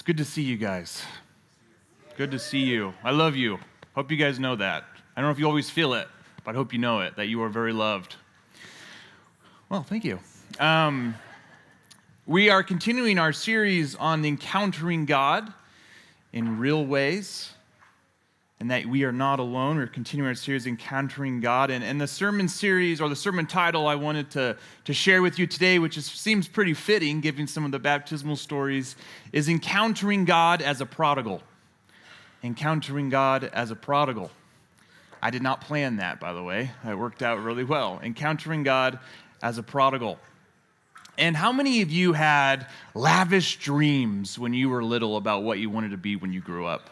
It's good to see you guys. Good to see you. I love you. Hope you guys know that. I don't know if you always feel it, but I hope you know it, that you are very loved. Well, thank you. We are continuing our series on encountering God in real ways, and that we are not alone. We're continuing our series, Encountering God. And the sermon series, or the sermon title I wanted to share with you today, which seems pretty fitting, given some of the baptismal stories, is Encountering God as a Prodigal. Encountering God as a Prodigal. I did not plan that, by the way. It worked out really well. Encountering God as a Prodigal. And how many of you had lavish dreams when you were little about what you wanted to be when you grew up?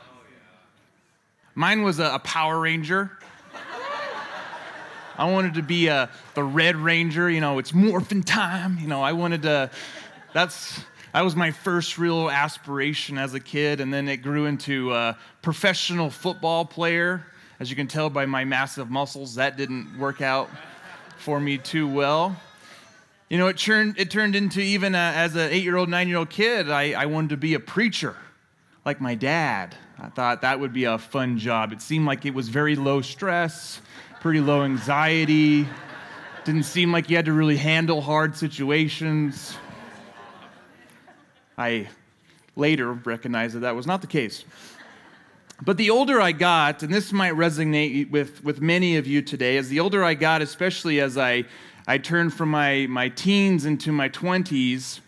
Mine was a Power Ranger. I wanted to be the Red Ranger. You know, it's morphin' time. You know, I wanted to, that was my first real aspiration as a kid. And then it grew into a professional football player. As you can tell by my massive muscles, that didn't work out for me too well. You know, it turned into even as an 8-year-old, 9-year-old kid, I wanted to be a preacher like my dad. I thought that would be a fun job. It seemed like it was very low stress, pretty low anxiety. Didn't seem like you had to really handle hard situations. I later recognized that was not the case. But the older I got, and this might resonate with many of you today, as the older I got, especially as I turned from my teens into my 20s,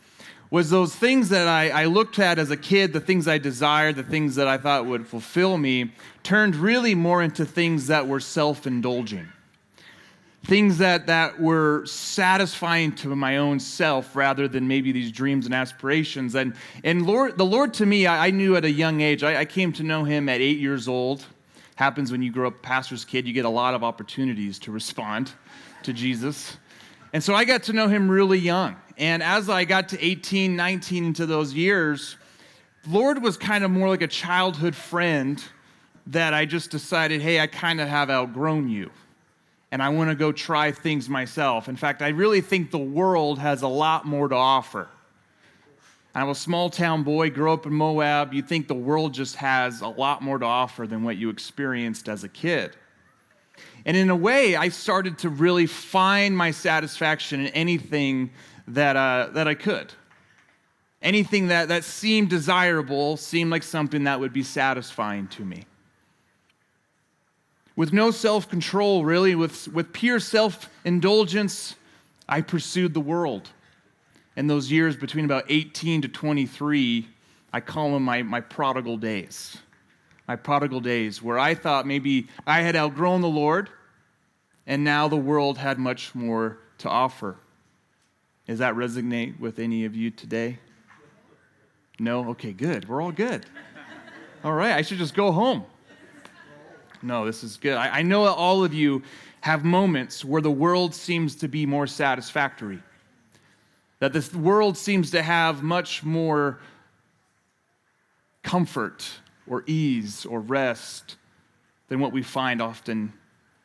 was those things that I looked at as a kid, the things I desired, the things that I thought would fulfill me, turned really more into things that were self-indulging. Things that were satisfying to my own self rather than maybe these dreams and aspirations. And the Lord to me, I knew at a young age. I came to know Him at 8 years old. Happens when you grow up a pastor's kid, you get a lot of opportunities to respond to Jesus. And so I got to know Him really young. And as I got to 18, 19 into those years, the Lord was kind of more like a childhood friend that I just decided, hey, I kind of have outgrown you. And I want to go try things myself. In fact, I really think the world has a lot more to offer. I'm a small town boy, grew up in Moab. You think the world just has a lot more to offer than what you experienced as a kid. And in a way, I started to really find my satisfaction in anything that I could. Anything that seemed desirable seemed like something that would be satisfying to me. With no self-control, really, with pure self-indulgence, I pursued the world. In those years between about 18 to 23, I call them my prodigal days. My prodigal days, where I thought maybe I had outgrown the Lord, and now the world had much more to offer. Does that resonate with any of you today? No? Okay, good. We're all good. All right, I should just go home. No, this is good. I know that all of you have moments where the world seems to be more satisfactory. That this world seems to have much more comfort or ease or rest than what we find often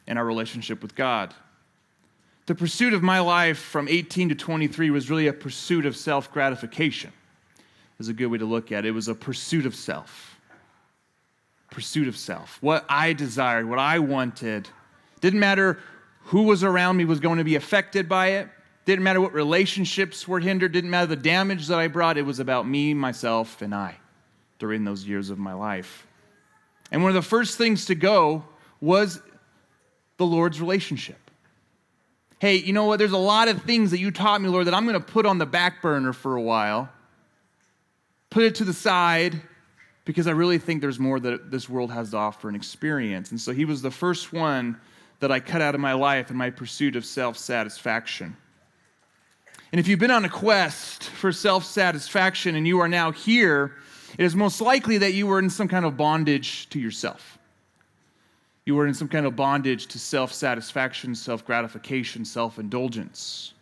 in our relationship with God. The pursuit of my life from 18 to 23 was really a pursuit of self-gratification. Is a good way to look at it. It was a pursuit of self. Pursuit of self. What I desired, what I wanted. Didn't matter who was around me was going to be affected by it. Didn't matter what relationships were hindered. Didn't matter the damage that I brought. It was about me, myself, and I during those years of my life. And one of the first things to go was the Lord's relationship. Hey, you know what? There's a lot of things that you taught me, Lord, that I'm going to put on the back burner for a while. Put it to the side because I really think there's more that this world has to offer and experience. And so He was the first one that I cut out of my life in my pursuit of self-satisfaction. And if you've been on a quest for self-satisfaction and you are now here, it is most likely that you were in some kind of bondage to yourself. You were in some kind of bondage to self-satisfaction, self-gratification, self-indulgence.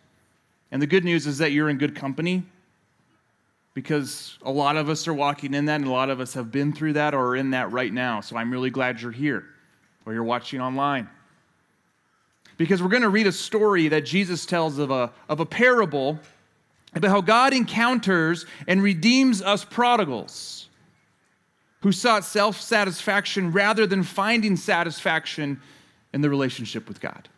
And the good news is that you're in good company, because a lot of us are walking in that, and a lot of us have been through that or are in that right now. So I'm really glad you're here, or you're watching online. Because we're going to read a story that Jesus tells of a parable about how God encounters and redeems us prodigals who sought self-satisfaction rather than finding satisfaction in the relationship with God.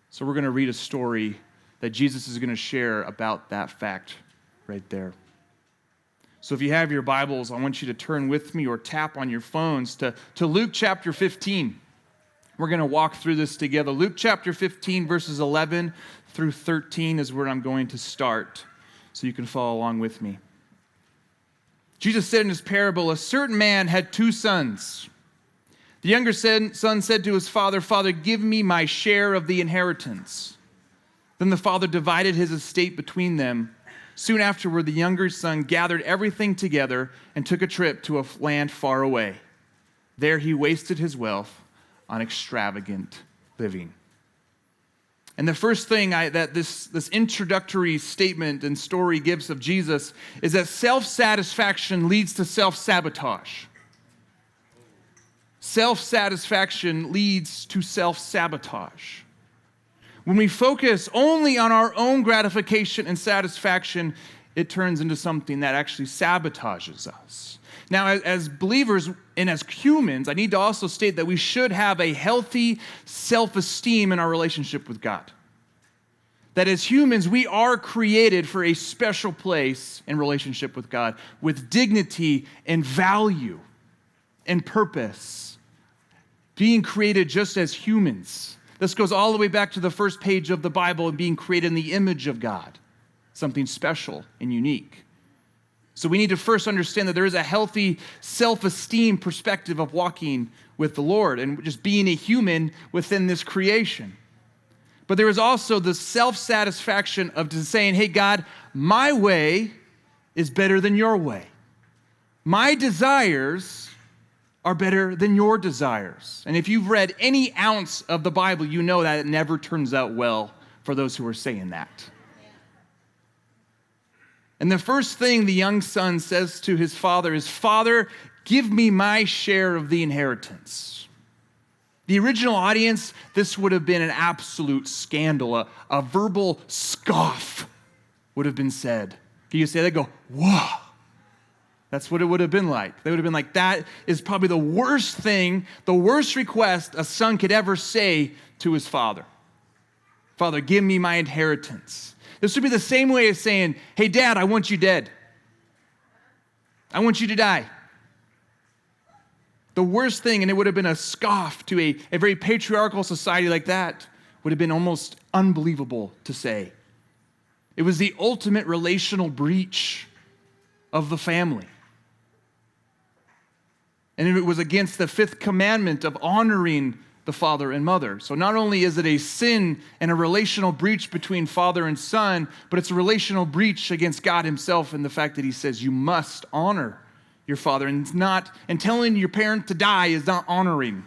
So we're going to read a story that Jesus is going to share about that fact right there. So if you have your Bibles, I want you to turn with me or tap on your phones to Luke chapter 15. We're going to walk through this together. Luke chapter 15, verses 11 through 13 is where I'm going to start, so you can follow along with me. Jesus said in his parable, a certain man had 2 sons. The younger son said to his father, Father, give me my share of the inheritance. Then the father divided his estate between them. Soon afterward, the younger son gathered everything together and took a trip to a land far away. There he wasted his wealth on extravagant living. And the first thing that this introductory statement and story gives of Jesus is that self-satisfaction leads to self-sabotage. Self-satisfaction leads to self-sabotage. When we focus only on our own gratification and satisfaction, it turns into something that actually sabotages us. Now, as believers and as humans, I need to also state that we should have a healthy self-esteem in our relationship with God. That as humans, we are created for a special place in relationship with God, with dignity and value and purpose, being created just as humans. This goes all the way back to the first page of the Bible and being created in the image of God, something special and unique. So we need to first understand that there is a healthy self-esteem perspective of walking with the Lord and just being a human within this creation. But there is also the self-satisfaction of just saying, hey, God, my way is better than your way. My desires are better than your desires. And if you've read any ounce of the Bible, you know that it never turns out well for those who are saying that. And the first thing the young son says to his father is, Father, give me my share of the inheritance. The original audience, this would have been an absolute scandal, a verbal scoff would have been said. Can you say that? Go, whoa. That's what it would have been like. They would have been like, that is probably the worst thing, the worst request a son could ever say to his father. Father, give me my inheritance. This would be the same way as saying, hey, Dad, I want you dead. I want you to die. The worst thing, and it would have been a scoff to a very patriarchal society like that, would have been almost unbelievable to say. It was the ultimate relational breach of the family. And it was against the 5th commandment of honoring the father and mother. So not only is it a sin and a relational breach between father and son, but it's a relational breach against God himself in the fact that he says you must honor your father. And telling your parent to die is not honoring.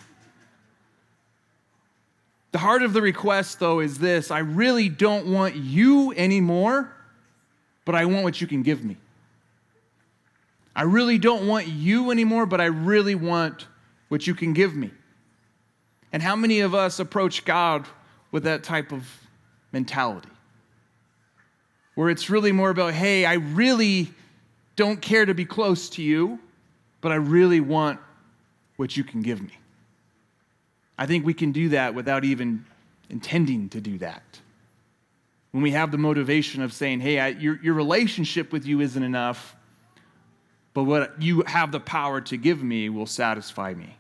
The heart of the request, though, is this: I really don't want you anymore, but I want what you can give me. I really don't want you anymore, but I really want what you can give me. And how many of us approach God with that type of mentality? Where it's really more about, hey, I really don't care to be close to you, but I really want what you can give me. I think we can do that without even intending to do that. When we have the motivation of saying, hey, your relationship with you isn't enough, but what you have the power to give me will satisfy me.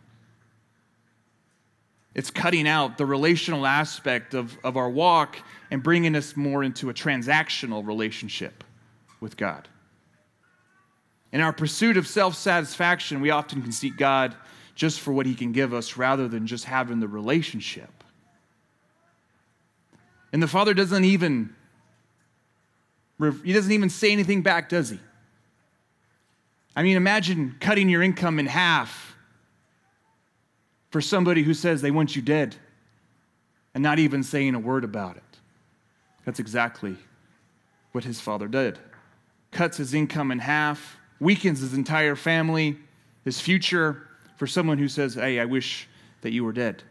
It's cutting out the relational aspect of our walk and bringing us more into a transactional relationship with God. In our pursuit of self-satisfaction, we often can seek God just for what he can give us rather than just having the relationship. And the Father doesn't even say anything back, does he? I mean, imagine cutting your income in half for somebody who says they want you dead and not even saying a word about it. That's exactly what his father did. Cuts his income in half, weakens his entire family, his future, for someone who says, hey, I wish that you were dead.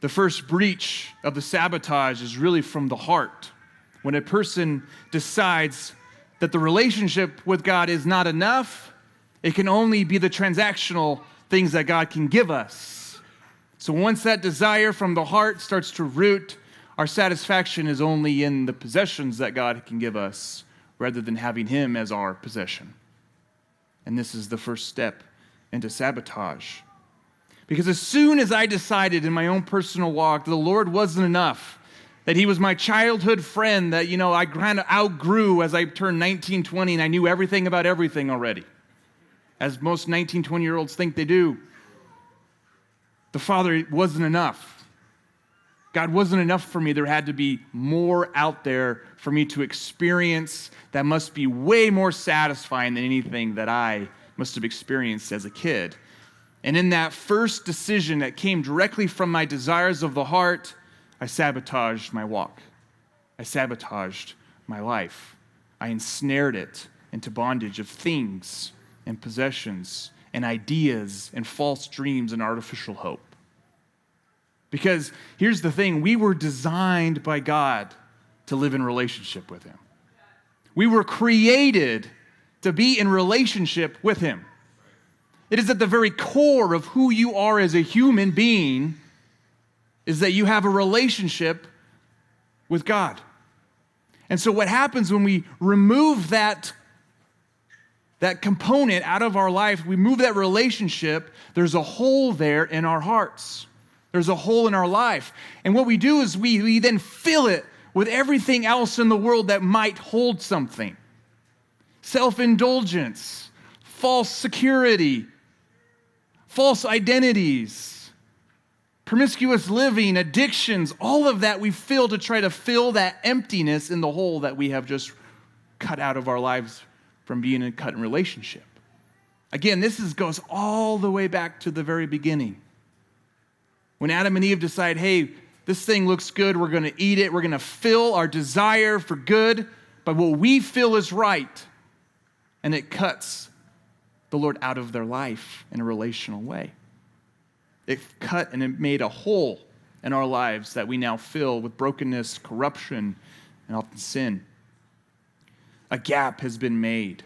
The first breach of the sabotage is really from the heart. When a person decides that the relationship with God is not enough, it can only be the transactional things that God can give us. So once that desire from the heart starts to root, our satisfaction is only in the possessions that God can give us rather than having Him as our possession. And this is the first step into sabotage. Because as soon as I decided in my own personal walk that the Lord wasn't enough, that He was my childhood friend that, I kind of outgrew as I turned 19, 20, and I knew everything about everything already, as most 19, 20-year-olds think they do, the Father wasn't enough. God wasn't enough for me. There had to be more out there for me to experience that must be way more satisfying than anything that I must have experienced as a kid. And in that first decision that came directly from my desires of the heart, I sabotaged my walk. I sabotaged my life. I ensnared it into bondage of things and possessions and ideas and false dreams and artificial hope. Because here's the thing, we were designed by God to live in relationship with Him. We were created to be in relationship with Him. It is at the very core of who you are as a human being is that you have a relationship with God. And so what happens when we remove that component out of our life, we move that relationship, there's a hole there in our hearts. There's a hole in our life. And what we do is we then fill it with everything else in the world that might hold something. Self-indulgence, false security, false identities, promiscuous living, addictions, all of that we fill to try to fill that emptiness in the hole that we have just cut out of our lives from being in cut in relationship. Again, this goes all the way back to the very beginning. When Adam and Eve decide, hey, this thing looks good, we're going to eat it, we're going to fill our desire for good by what we feel is right. And it cuts the Lord out of their life in a relational way. It cut and it made a hole in our lives that we now fill with brokenness, corruption, and often sin. A gap has been made,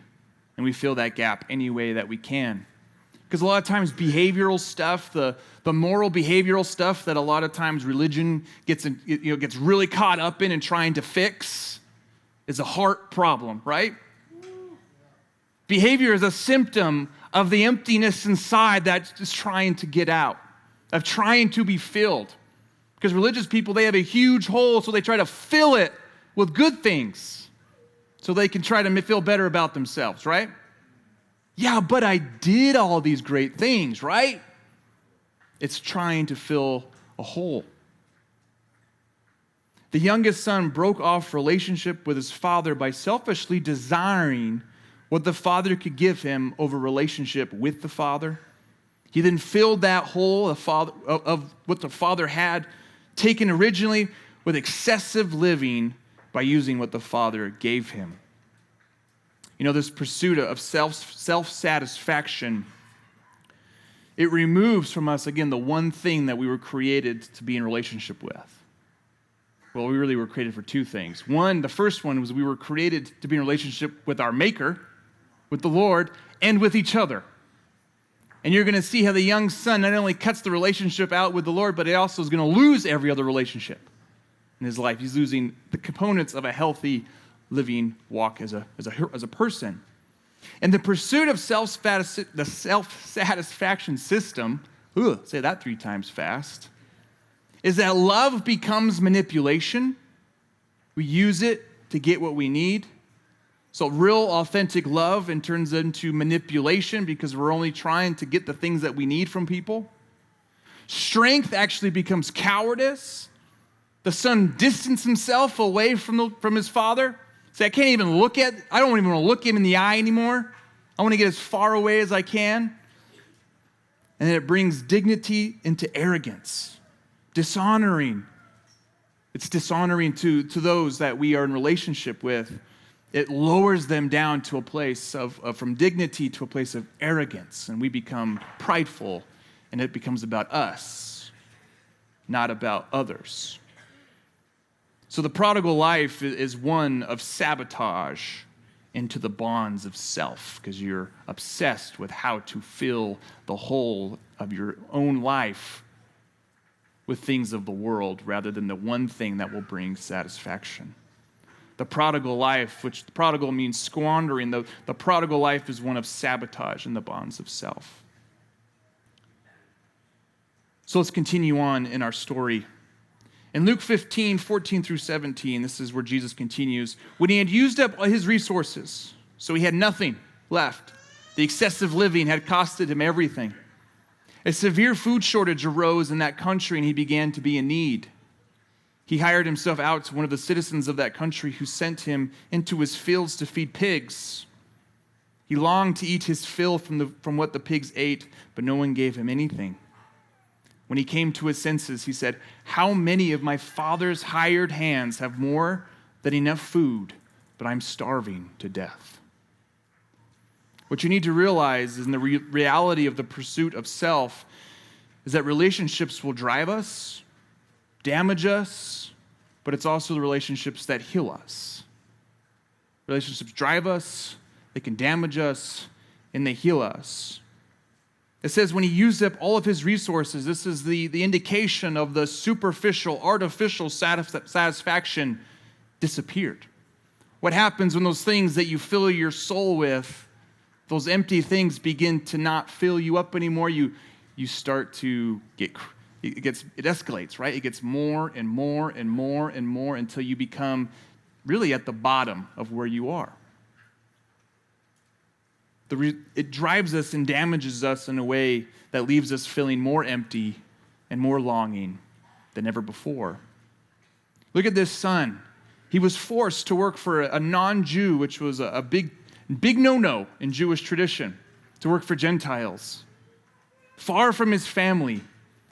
and we fill that gap any way that we can. Because a lot of times behavioral stuff, the moral behavioral stuff that a lot of times religion gets really caught up in and trying to fix is a heart problem, right? Behavior is a symptom of the emptiness inside that is trying to get out, of trying to be filled. Because religious people, they have a huge hole, so they try to fill it with good things so they can try to feel better about themselves, right? Yeah, but I did all these great things, right? It's trying to fill a hole. The youngest son broke off relationship with his father by selfishly desiring what the father could give him over relationship with the father. He then filled that hole of what the father had taken originally with excessive living by using what the father gave him. This pursuit of self-satisfaction, it removes from us, again, the one thing that we were created to be in relationship with. Well, we really were created for two things. One, the first one was we were created to be in relationship with our Maker, with the Lord, and with each other. And you're going to see how the young son not only cuts the relationship out with the Lord, but he also is going to lose every other relationship in his life. He's losing the components of a healthy living walk as a person. And the pursuit of the self-satisfaction system, say that 3 times fast, is that love becomes manipulation. We use it to get what we need. So real, authentic love and turns into manipulation because we're only trying to get the things that we need from people. Strength actually becomes cowardice. The son distanced himself away from his father. Say, I don't even want to look him in the eye anymore. I want to get as far away as I can. And then it brings dignity into arrogance. Dishonoring. It's dishonoring to those that we are in relationship with. It lowers them down to a place from dignity to a place of arrogance. And we become prideful. And it becomes about us, not about others. So the prodigal life is one of sabotage into the bonds of self, because you're obsessed with how to fill the hole of your own life with things of the world rather than the one thing that will bring satisfaction. The prodigal life, which the prodigal means squandering, the prodigal life is one of sabotage in the bonds of self. So let's continue on in our story. In Luke 15, 14 through 17, this is where Jesus continues. When he had used up his resources, so he had nothing left, the excessive living had costed him everything. A severe food shortage arose in that country, and he began to be in need. He hired himself out to one of the citizens of that country, who sent him into his fields to feed pigs. He longed to eat his fill from what the pigs ate, but no one gave him anything. When he came to his senses, he said, "How many of my father's hired hands have more than enough food, but I'm starving to death?" What you need to realize is in the reality of the pursuit of self is that relationships will drive us, damage us, but it's also the relationships that heal us. Relationships drive us, they can damage us, and they heal us. It says when he used up all of his resources, this is the indication of the superficial, artificial satisfaction disappeared. What happens when those things that you fill your soul with, those empty things begin to not fill you up anymore? You start to it escalates, right? It gets more and more and more and more until you become really at the bottom of where you are. It drives us and damages us in a way that leaves us feeling more empty and more longing than ever before. Look at this son. He was forced to work for a non-Jew, which was a big no-no in Jewish tradition, to work for Gentiles. Far from his family.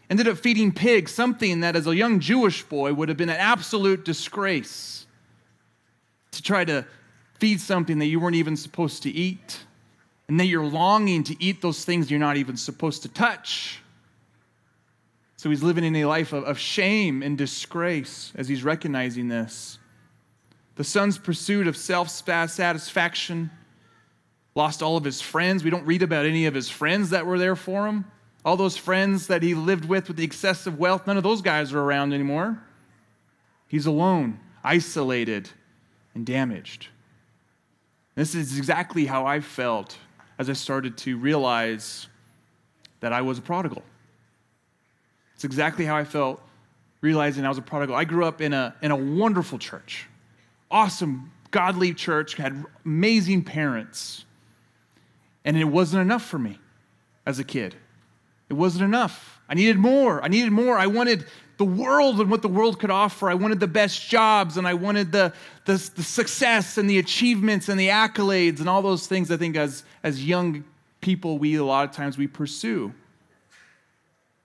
Ended up feeding pigs, something that as a young Jewish boy would have been an absolute disgrace. To try to feed something that you weren't even supposed to eat. And that you're longing to eat those things you're not even supposed to touch. So he's living in a life of shame and disgrace as he's recognizing this. The son's pursuit of self-satisfaction lost all of his friends. We don't read about any of his friends that were there for him. All those friends that he lived with the excessive wealth, none of those guys are around anymore. He's alone, isolated, and damaged. This is exactly how I felt as I started to realize that I was a prodigal. It's exactly how I felt realizing I was a prodigal. I grew up in a wonderful church. Awesome, godly church, had amazing parents. And it wasn't enough for me as a kid. It wasn't enough. I needed more. I wanted the world and what the world could offer. I wanted the best jobs, and I wanted the success and the achievements and the accolades and all those things I think as young people a lot of times we pursue.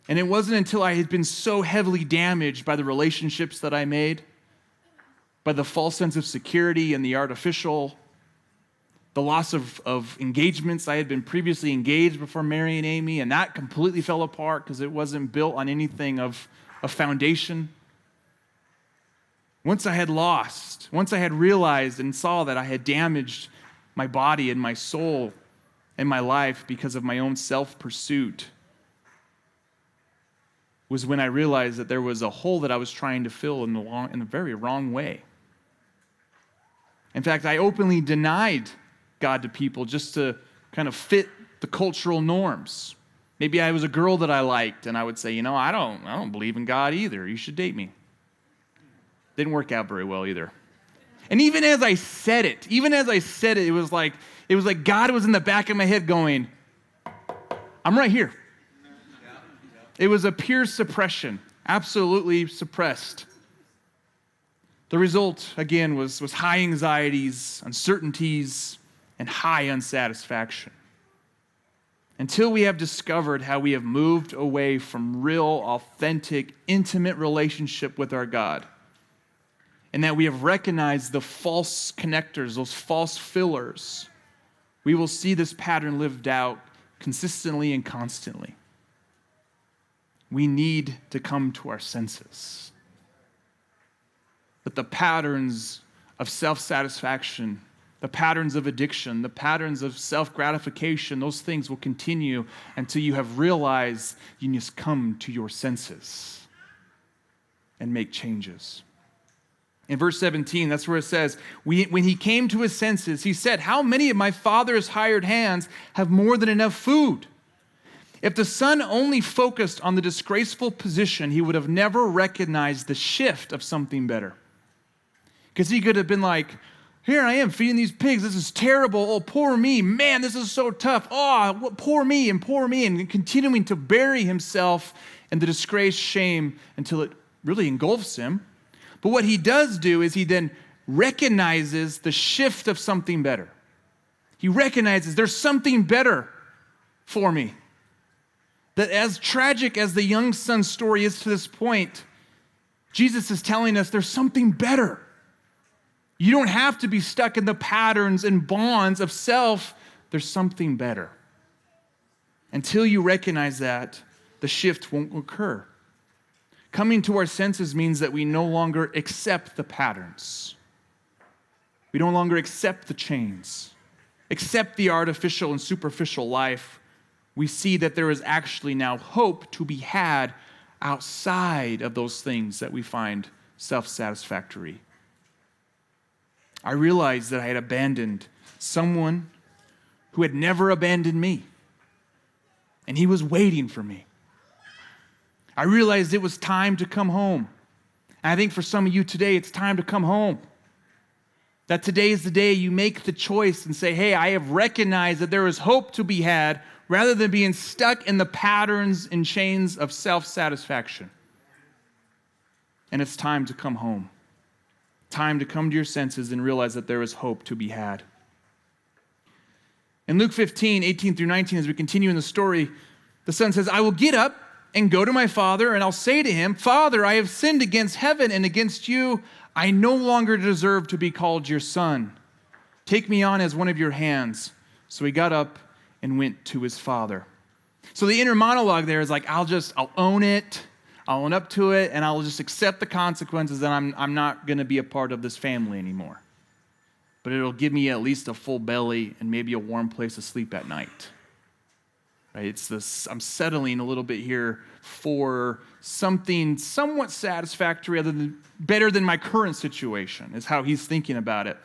And it wasn't until I had been so heavily damaged by the relationships that I made, by the false sense of security and the artificial, the loss of engagements. I had been previously engaged before marrying Amy, and that completely fell apart because it wasn't built on anything of a foundation. Once I had realized and saw that I had damaged my body and my soul and my life because of my own self-pursuit, was when I realized that there was a hole that I was trying to fill in the very wrong way. In fact, I openly denied God to people just to kind of fit the cultural norms. Maybe I was a girl that I liked, and I would say, I don't believe in God either. You should date me. Didn't work out very well either. And even as I said it, it was like God was in the back of my head going, I'm right here. It was a pure suppression, absolutely suppressed. The result, again, was high anxieties, uncertainties, and high unsatisfaction. Until we have discovered how we have moved away from real, authentic, intimate relationship with our God, and that we have recognized the false connectors, those false fillers, we will see this pattern lived out consistently and constantly. We need to come to our senses. that the patterns of self-satisfaction, the patterns of addiction, the patterns of self-gratification, those things will continue until you have realized you must come to your senses and make changes. In verse 17, that's where it says, when he came to his senses, he said, "How many of my father's hired hands have more than enough food?" If the son only focused on the disgraceful position, he would have never recognized the shift of something better. Because he could have been like, here I am feeding these pigs. This is terrible. Oh, poor me. Man, this is so tough. Oh, poor me. And continuing to bury himself in the disgrace, shame, until it really engulfs him. But what he does do is he then recognizes the shift of something better. He recognizes there's something better for me. That as tragic as the young son's story is to this point, Jesus is telling us there's something better. You don't have to be stuck in the patterns and bonds of self. There's something better. Until you recognize that, the shift won't occur. Coming to our senses means that we no longer accept the patterns. We no longer accept the chains, accept the artificial and superficial life. We see that there is actually now hope to be had outside of those things that we find self-satisfactory. I realized that I had abandoned someone who had never abandoned me, and he was waiting for me. I realized it was time to come home. And I think for some of you today, it's time to come home. That today is the day you make the choice and say, hey, I have recognized that there is hope to be had rather than being stuck in the patterns and chains of self-satisfaction. And it's time to come home. Time to come to your senses and realize that there is hope to be had. In Luke 15, 18 through 19, as we continue in the story, the son says, I will get up and go to my father, and I'll say to him, Father, I have sinned against heaven and against you. I no longer deserve to be called your son. Take me on as one of your hands. So he got up and went to his father. So the inner monologue there is like, I'll own it, I'll own up to it, and I'll just accept the consequences that I'm not going to be a part of this family anymore. But it'll give me at least a full belly and maybe a warm place to sleep at night. Right? It's this, I'm settling a little bit here for something somewhat satisfactory, better than my current situation, is how he's thinking about it.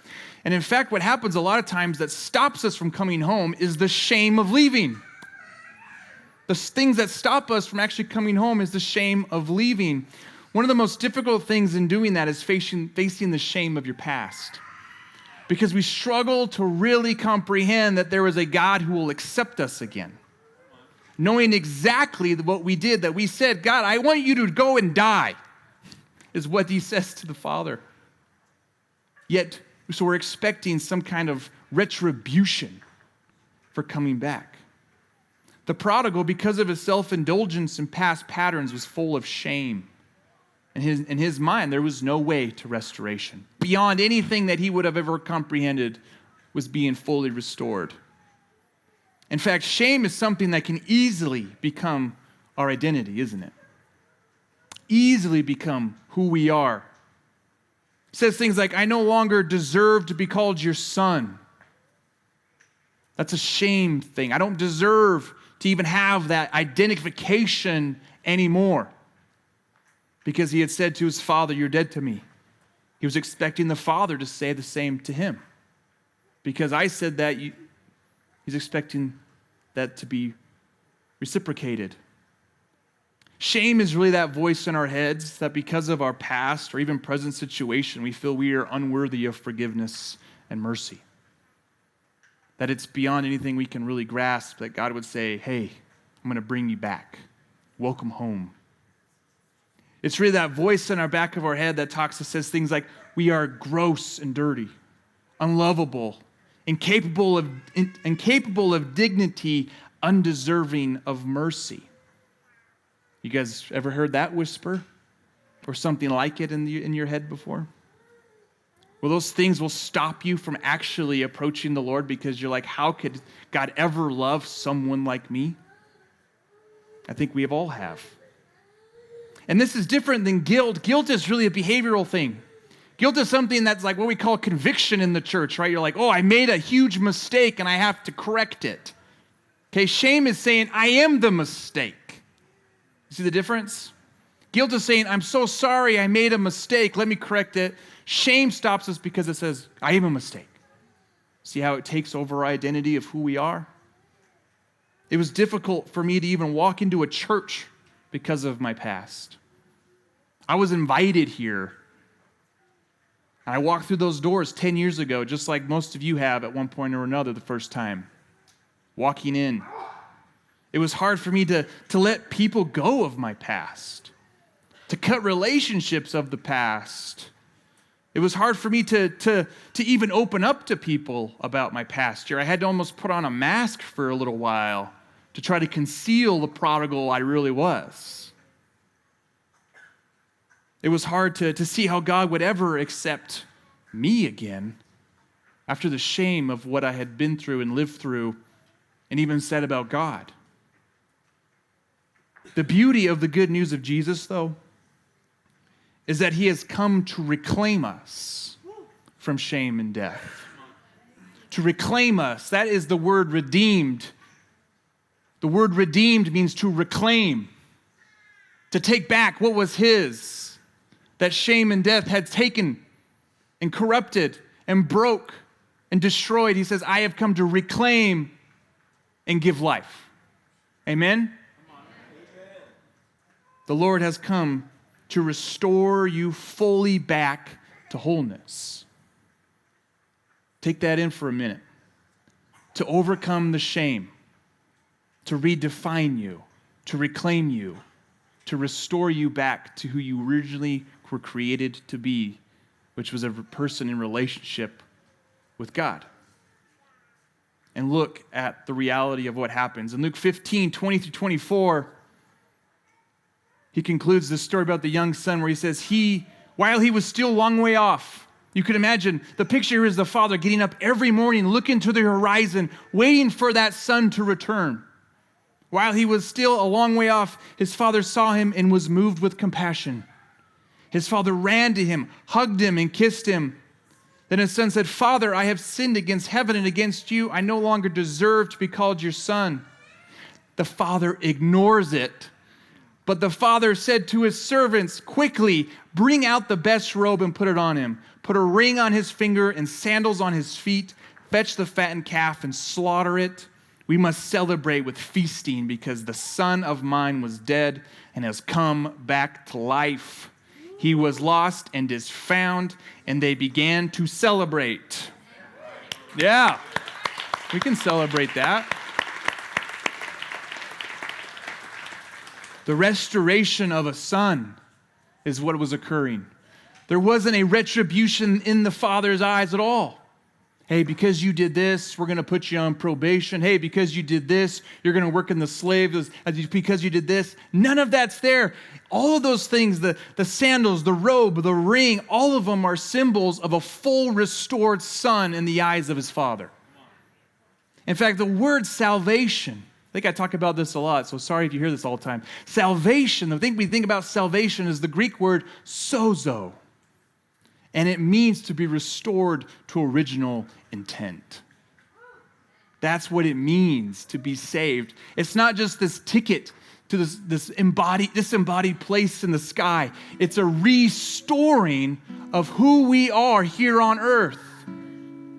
And in fact, what happens a lot of times that stops us from coming home is the shame of leaving. The things that stop us from actually coming home is the shame of leaving. One of the most difficult things in doing that is facing the shame of your past. Because we struggle to really comprehend that there is a God who will accept us again. Knowing exactly what we did, that we said, God, I want you to go and die, is what he says to the Father. Yet, so we're expecting some kind of retribution for coming back. The prodigal, because of his self-indulgence and past patterns, was full of shame. In his mind, there was no way to restoration. Beyond anything that he would have ever comprehended was being fully restored. In fact, shame is something that can easily become our identity, isn't it? Easily become who we are. It says things like, I no longer deserve to be called your son. That's a shame thing. I don't deserve to even have that identification anymore. Because he had said to his father, you're dead to me. He was expecting the father to say the same to him. Because I said that, he's expecting that to be reciprocated. Shame is really that voice in our heads that because of our past or even present situation, we feel we are unworthy of forgiveness and mercy. That it's beyond anything we can really grasp, that God would say, hey, I'm going to bring you back. Welcome home. It's really that voice in our back of our head that says things like, we are gross and dirty, unlovable, incapable of dignity, undeserving of mercy. You guys ever heard that whisper or something like it in your head before? Well, those things will stop you from actually approaching the Lord because you're like, how could God ever love someone like me? I think we all have. And this is different than guilt. Guilt is really a behavioral thing. Guilt is something that's like what we call conviction in the church, right? You're like, oh, I made a huge mistake and I have to correct it. Okay, shame is saying, I am the mistake. You see the difference? Guilt is saying, I'm so sorry I made a mistake, let me correct it. Shame stops us because it says, I am a mistake. See how it takes over our identity of who we are? It was difficult for me to even walk into a church because of my past. I was invited here. And I walked through those doors 10 years ago, just like most of you have at one point or another the first time. Walking in. It was hard for me to let people go of my past, to cut relationships of the past. It was hard for me to even open up to people about my past year. I had to almost put on a mask for a little while to try to conceal the prodigal I really was. It was hard to see how God would ever accept me again after the shame of what I had been through and lived through and even said about God. The beauty of the good news of Jesus, though, is that he has come to reclaim us from shame and death. To reclaim us, that is the word redeemed. The word redeemed means to reclaim, to take back what was his, that shame and death had taken and corrupted and broke and destroyed. He says, I have come to reclaim and give life. Amen? The Lord has come to restore you fully back to wholeness. Take that in for a minute. To overcome the shame, to redefine you, to reclaim you, to restore you back to who you originally were created to be, which was a person in relationship with God. And look at the reality of what happens. In Luke 15, 20 through 24, he concludes this story about the young son where he says, while he was still a long way off, you could imagine the picture here is the father getting up every morning, looking to the horizon, waiting for that son to return. While he was still a long way off, his father saw him and was moved with compassion. His father ran to him, hugged him, and kissed him. Then his son said, Father, I have sinned against heaven and against you. I no longer deserve to be called your son. The father ignores it. But the father said to his servants, quickly, bring out the best robe and put it on him. Put a ring on his finger and sandals on his feet. Fetch the fattened calf and slaughter it. We must celebrate with feasting because the son of mine was dead and has come back to life. He was lost and is found, and they began to celebrate. Yeah, we can celebrate that. The restoration of a son is what was occurring. There wasn't a retribution in the father's eyes at all. Hey, because you did this, we're going to put you on probation. Hey, because you did this, you're going to work in the slaves. Because you did this, none of that's there. All of those things, the sandals, the robe, the ring, all of them are symbols of a full restored son in the eyes of his father. In fact, the word salvation, I think I talk about this a lot, so sorry if you hear this all the time. Salvation, the thing we think about salvation is the Greek word sozo. And it means to be restored to original intent. That's what it means to be saved. It's not just this ticket to this disembodied place in the sky. It's a restoring of who we are here on earth.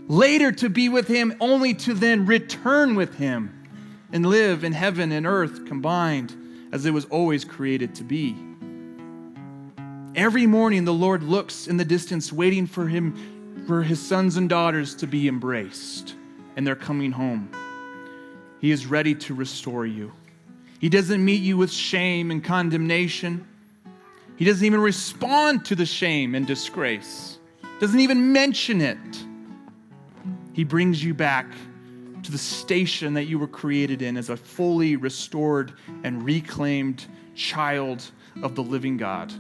Later to be with him, only to then return with him and live in heaven and earth combined as it was always created to be. Every morning the Lord looks in the distance waiting for his sons and daughters to be embraced, and they're coming home. He is ready to restore you. He doesn't meet you with shame and condemnation. He doesn't even respond to the shame and disgrace. Doesn't even mention it. He brings you back to the station that you were created in as a fully restored and reclaimed child of the living God.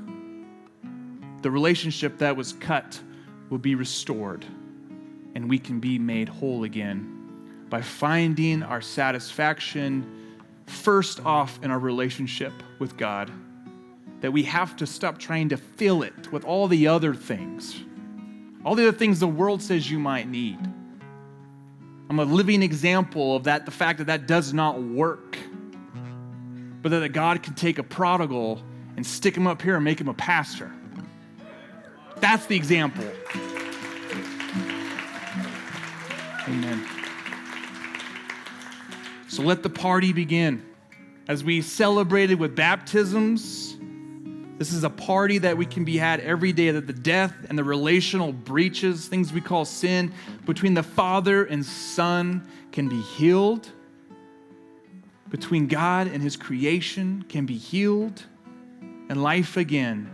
The relationship that was cut will be restored, and we can be made whole again by finding our satisfaction first off in our relationship with God, that we have to stop trying to fill it with all the other things. all the other things the world says you might need. I'm a living example of that, the fact that that does not work. But that God can take a prodigal and stick him up here and make him a pastor. That's the example. Amen. So let the party begin. As we celebrated with baptisms, this is a party that we can be had every day, that the death and the relational breaches, things we call sin, between the Father and Son can be healed. Between God and his creation can be healed. And life again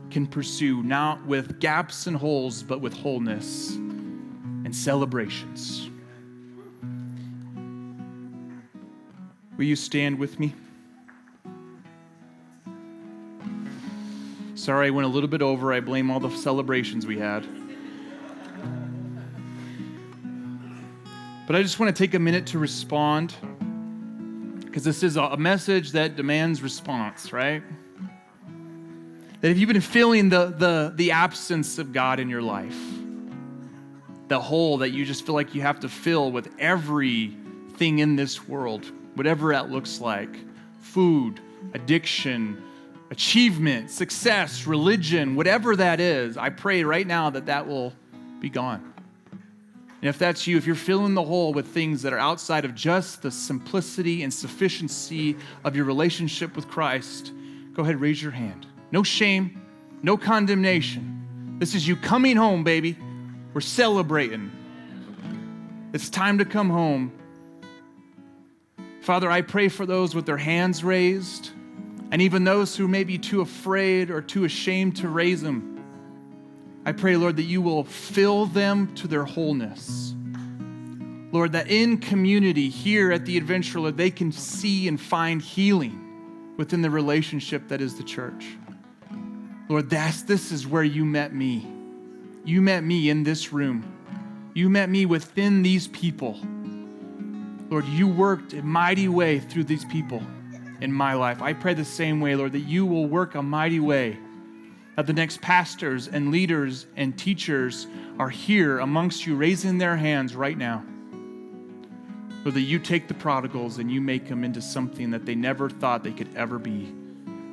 can pursue, not with gaps and holes, but with wholeness and celebrations. Will you stand with me? Sorry, I went a little bit over. I blame all the celebrations we had. But I just want to take a minute to respond, because this is a message that demands response, right? That if you've been feeling the absence of God in your life, the hole that you just feel like you have to fill with everything in this world, whatever that looks like, food, addiction, achievement, success, religion, whatever that is, I pray right now that that will be gone. And if that's you, if you're filling the hole with things that are outside of just the simplicity and sufficiency of your relationship with Christ, go ahead, raise your hand. No shame, no condemnation. This is you coming home, baby. We're celebrating. It's time to come home. Father, I pray for those with their hands raised, and even those who may be too afraid or too ashamed to raise them. I pray, Lord, that you will fill them to their wholeness. Lord, that in community here at the Adventure, Lord, they can see and find healing within the relationship that is the church. Lord, this is where you met me. You met me in this room. You met me within these people. Lord, you worked a mighty way through these people in my life. I pray the same way, Lord, that you will work a mighty way, that the next pastors and leaders and teachers are here amongst you, raising their hands right now. Lord, that you take the prodigals and you make them into something that they never thought they could ever be,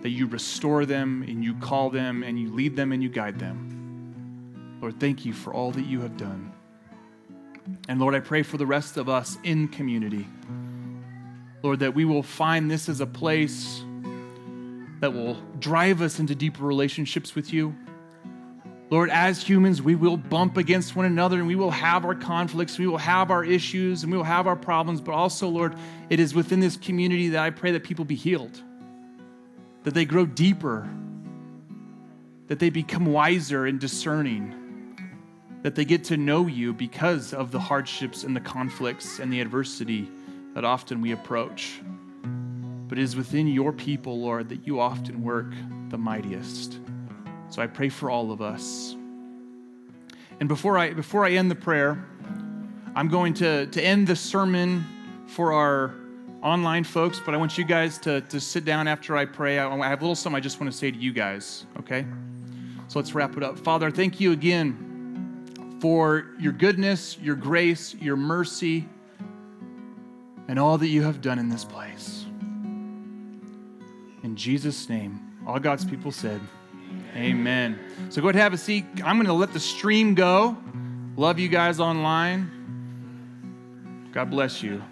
that you restore them and you call them and you lead them and you guide them. Lord, thank you for all that you have done. And Lord, I pray for the rest of us in community. Lord, that we will find this as a place that will drive us into deeper relationships with you. Lord, as humans, we will bump against one another and we will have our conflicts, we will have our issues and we will have our problems, but also, Lord, it is within this community that I pray that people be healed, that they grow deeper, that they become wiser and discerning, that they get to know you because of the hardships and the conflicts and the adversity that often we approach. But it is within your people, Lord, that you often work the mightiest. So I pray for all of us. And before I end the prayer, I'm going to end the sermon for our online folks, but I want you guys to sit down after I pray. I have a little something I just want to say to you guys, okay? So let's wrap it up. Father, thank you again for your goodness, your grace, your mercy, and all that you have done in this place. In Jesus' name, all God's people said, amen. So go ahead and have a seat. I'm going to let the stream go. Love you guys online. God bless you.